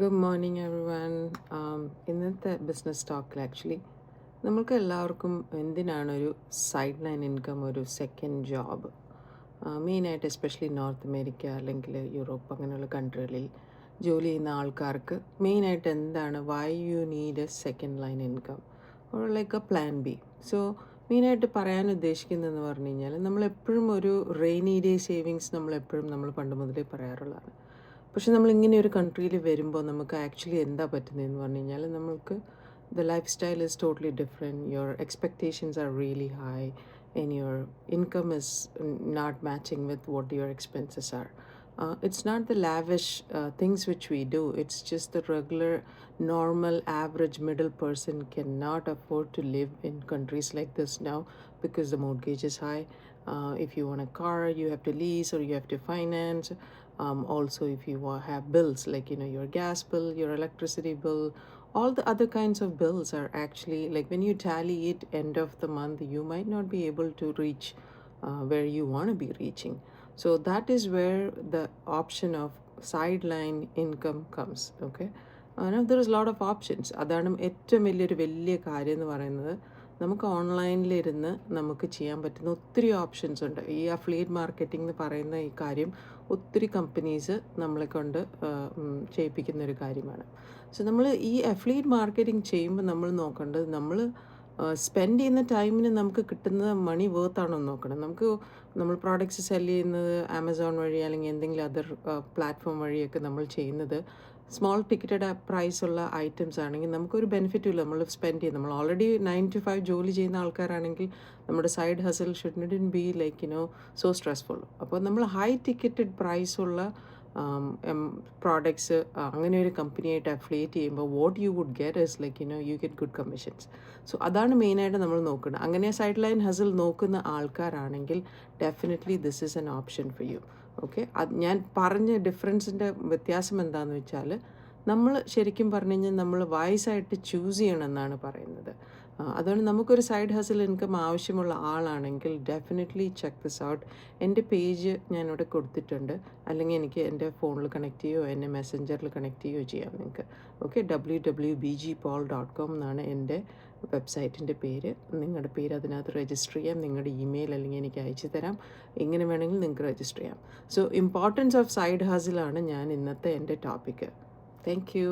Good morning everyone. ഇന്നത്തെ business ടോക്കിൽ actually നമ്മൾക്ക് എല്ലാവർക്കും എന്തിനാണൊരു സൈഡ് ലൈൻ ഇൻകം, ഒരു സെക്കൻഡ് ജോബ്? മെയിനായിട്ട് എസ്പെഷ്യലി നോർത്ത് അമേരിക്ക അല്ലെങ്കിൽ യൂറോപ്പ് അങ്ങനെയുള്ള കൺട്രികളിൽ ജോലി ചെയ്യുന്ന ആൾക്കാർക്ക് മെയിനായിട്ട് എന്താണ് why you need a second line income or like a plan B. So മെയിനായിട്ട് പറയാൻ ഉദ്ദേശിക്കുന്നതെന്ന് പറഞ്ഞു കഴിഞ്ഞാൽ നമ്മളെപ്പോഴും ഒരു റെയിനി ഡേ സേവിങ്സ് നമ്മളെപ്പോഴും നമ്മൾ പണ്ട് മുതലേ പറയാറുള്ളതാണ്. പക്ഷെ നമ്മളിങ്ങനെ ഒരു കൺട്രിയിൽ വരുമ്പോൾ നമുക്ക് ആക്ച്വലി എന്താ പറ്റുന്നതെന്ന് പറഞ്ഞു കഴിഞ്ഞാൽ നമ്മൾക്ക് the life style is totally different, your expectations are really high and your income is not matching with what your expenses are. It's not the lavish things which we do, it's just the regular, normal, average middle person cannot afford to live in countries like this now because the mortgage is high. If you want a car, you have to lease or you have to finance. Also, if you have bills like your gas bill, your electricity bill, all the other kinds of bills are actually like when you tally it end of the month, you might not be able to reach where you want to be reaching. So that is where the option of sideline income comes. Okay, now there is a lot of options. അതാണ് ഏറ്റവും വലിയ കാര്യം എന്ന് പറയുന്നത്. നമുക്ക് ഓൺലൈനിലിരുന്ന് നമുക്ക് ചെയ്യാൻ പറ്റുന്ന ഒത്തിരി ഓപ്ഷൻസ് ഉണ്ട്. ഈ അഫിലിയേറ്റ് മാർക്കറ്റിംഗ് എന്ന് പറയുന്ന ഈ കാര്യം ഒത്തിരി കമ്പനീസ് നമ്മളെ കൊണ്ട് ചെയ്യിപ്പിക്കുന്ന ഒരു കാര്യമാണ്. സോ നമ്മൾ ഈ അഫിലിയേറ്റ് മാർക്കറ്റിംഗ് ചെയ്യുമ്പോൾ നമ്മൾ നോക്കേണ്ടത്, നമ്മൾ സ്പെൻഡ് ചെയ്യുന്ന ടൈമിന് നമുക്ക് കിട്ടുന്ന മണി വേർത്താണോ എന്ന് നോക്കണം. നമ്മൾ പ്രോഡക്റ്റ്സ് സെല് ചെയ്യുന്നത് ആമസോൺ വഴി അല്ലെങ്കിൽ എന്തെങ്കിലും അതർ പ്ലാറ്റ്ഫോം വഴിയൊക്കെ നമ്മൾ ചെയ്യുന്നത് സ്മോൾ ടിക്കറ്റഡ് പ്രൈസ് ഉള്ള ഐറ്റംസ് ആണെങ്കിൽ നമുക്കൊരു ബെനിഫിറ്റും ഇല്ല. നമ്മൾ സ്പെൻഡ് ചെയ്യും, നമ്മൾ ഓൾറെഡി 9 to 5 ജോലി ചെയ്യുന്ന ആൾക്കാരാണെങ്കിൽ നമ്മുടെ side hustle should be like so stressful. അപ്പോൾ നമ്മൾ ഹൈ ടിക്കറ്റഡ് പ്രൈസ് ഉള്ള പ്രോഡക്ട്സ് അങ്ങനെ ഒരു കമ്പനിയായിട്ട് അഫിലിയേറ്റ് ചെയ്യുമ്പോൾ what you would get is like you get good commissions. So അതാണ് മെയിനായിട്ട് നമ്മൾ നോക്കുന്നത്. അങ്ങനെ സൈഡ് ലൈൻ ഹസൽ നോക്കുന്ന ആൾക്കാരാണെങ്കിൽ definitely this is N option for you. Okay, അത് ഞാൻ പറഞ്ഞ ഡിഫറൻസിൻ്റെ വ്യത്യാസം എന്താണെന്ന് വെച്ചാൽ നമ്മൾ ശരിക്കും പറഞ്ഞു കഴിഞ്ഞാൽ നമ്മൾ വയസ്സായിട്ട് ചൂസ് ചെയ്യണമെന്നാണ് പറയുന്നത്. അതുകൊണ്ട് നമുക്കൊരു സൈഡ് ഹസൽ ഇൻകം ആവശ്യമുള്ള ആളാണെങ്കിൽ ഡെഫിനറ്റ്ലി ചെക്ക് ദിസ് ഔട്ട്. എൻ്റെ പേജ് ഞാനിവിടെ കൊടുത്തിട്ടുണ്ട്, അല്ലെങ്കിൽ എനിക്ക് എൻ്റെ ഫോണിൽ കണക്ട് ചെയ്യുകയോ എന്നെ മെസ്സഞ്ചറിൽ കണക്ട് ചെയ്യുകയോ ചെയ്യാം നിങ്ങൾക്ക്. ഓക്കെ, www.bgpaul.com എന്നാണ് എൻ്റെ വെബ്സൈറ്റിൻ്റെ പേര്. നിങ്ങളുടെ പേര് അതിനകത്ത് രജിസ്റ്റർ ചെയ്യാം, നിങ്ങളുടെ ഇമെയിൽ അല്ലെങ്കിൽ എനിക്ക് അയച്ചു തരാം, എങ്ങനെ വേണമെങ്കിലും നിങ്ങൾക്ക് രജിസ്റ്റർ ചെയ്യാം. സോ ഇമ്പോർട്ടൻസ് ഓഫ് സൈഡ് ഹസിലാണ് ഞാൻ ഇന്നത്തെ എൻ്റെ ടോപ്പിക്ക്. Thank you.